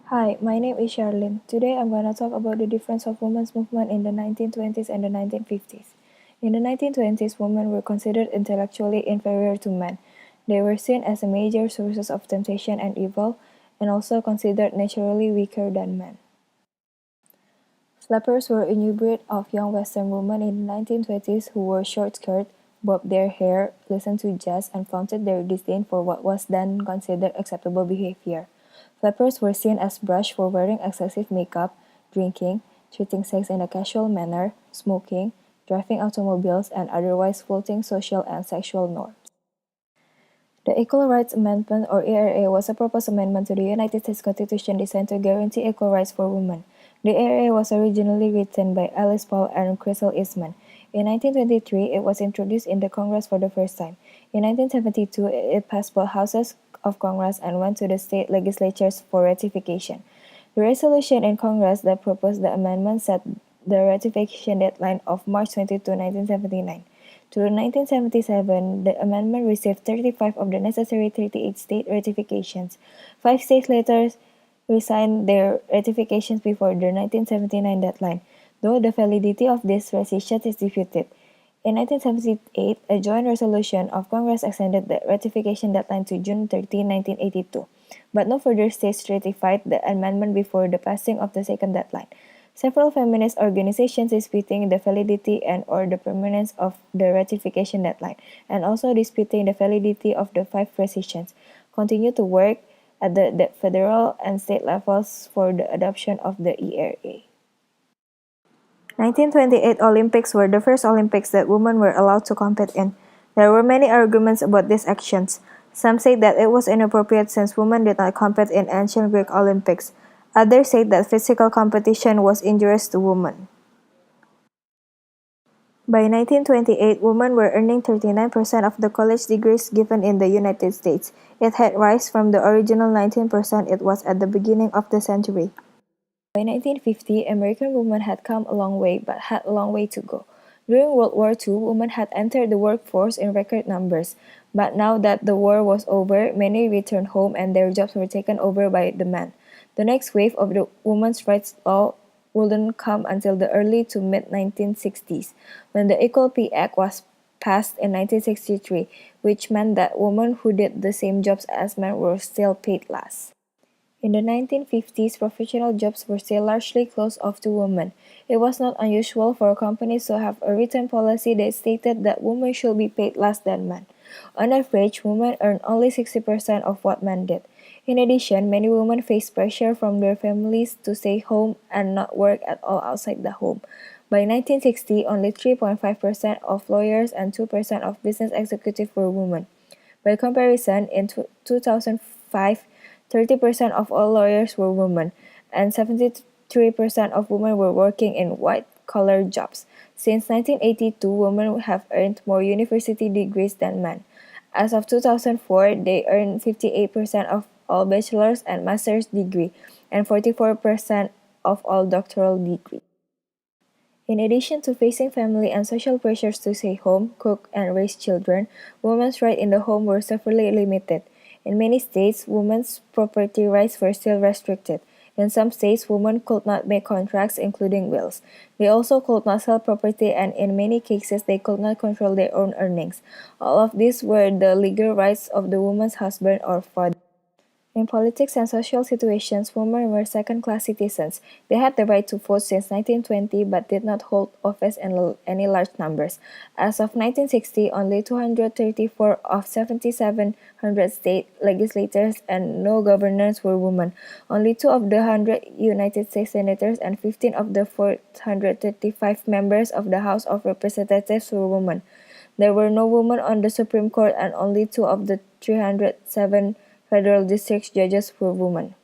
Hi, my name is Sharleen. Today I'm going to talk about the difference of women's movement in the 1920s and the 1950s. In the 1920s, women were considered intellectually inferior to men. They were seen as a major sources of temptation and evil, and also considered naturally weaker than men. Flappers were a new breed of young Western women in the 1920s who wore short skirts, bobbed their hair, listened to jazz, and flaunted their disdain for what was then considered acceptable behavior. Flappers were seen as brushed for wearing excessive makeup, drinking, treating sex in a casual manner, smoking, driving automobiles, and otherwise flouting social and sexual norms. The Equal Rights Amendment, or ERA, was a proposed amendment to the United States Constitution designed to guarantee equal rights for women. The ERA was originally written by Alice Paul and Crystal Eastman. In 1923, it was introduced in the Congress for the first time. In 1972, it passed both houses of Congress and went to the state legislatures for ratification. The resolution in Congress that proposed the amendment set the ratification deadline of March 22, 1979. Through 1977, the amendment received 35 of the necessary 38 state ratifications. 5 states later resigned their ratifications before the 1979 deadline, though the validity of these rescissions is disputed. In 1978, a joint resolution of Congress extended the ratification deadline to June 13, 1982, but no further states ratified the amendment before the passing of the second deadline. Several feminist organizations disputing the validity and/or the permanence of the ratification deadline, and also disputing the validity of the 5 rescissions, continue to work at the federal and state levels for the adoption of the ERA. 1928 Olympics were the first Olympics that women were allowed to compete in. There were many arguments about these actions. Some said that it was inappropriate since women did not compete in ancient Greek Olympics. Others said that physical competition was injurious to women. By 1928, women were earning 39% of the college degrees given in the United States. It had risen from the original 19% it was at the beginning of the century. By 1950, American women had come a long way but had a long way to go. During World War II, women had entered the workforce in record numbers. But now that the war was over, many returned home and their jobs were taken over by the men. The next wave of the women's rights law wouldn't come until the early to mid 1960s, when the Equal Pay Act was passed in 1963, which meant that women who did the same jobs as men were still paid less. In the 1950s, professional jobs were still largely closed off to women. It was not unusual for companies to have a written policy that stated that women should be paid less than men. On average, women earned only 60% of what men did. In addition, many women faced pressure from their families to stay home and not work at all outside the home. By 1960, only 3.5% of lawyers and 2% of business executives were women. By comparison, in 2005, 30% of all lawyers were women, and 73% of women were working in white-collar jobs. Since 1982, women have earned more university degrees than men. As of 2004, they earned 58% of all bachelor's and master's degree, and 44% of all doctoral degrees. In addition to facing family and social pressures to stay home, cook, and raise children, women's rights in the home were severely limited. In many states, women's property rights were still restricted. In some states, women could not make contracts, including wills. They also could not sell property, and in many cases, they could not control their own earnings. All of these were the legal rights of the woman's husband or father. In politics and social situations, women were second-class citizens. They had the right to vote since 1920 but did not hold office in any large numbers. As of 1960, only 234 of 7,700 state legislators and no governors were women. Only 2 of the 100 United States senators and 15 of the 435 members of the House of Representatives were women. There were no women on the Supreme Court, and only 2 of the 307 federal district judges were women.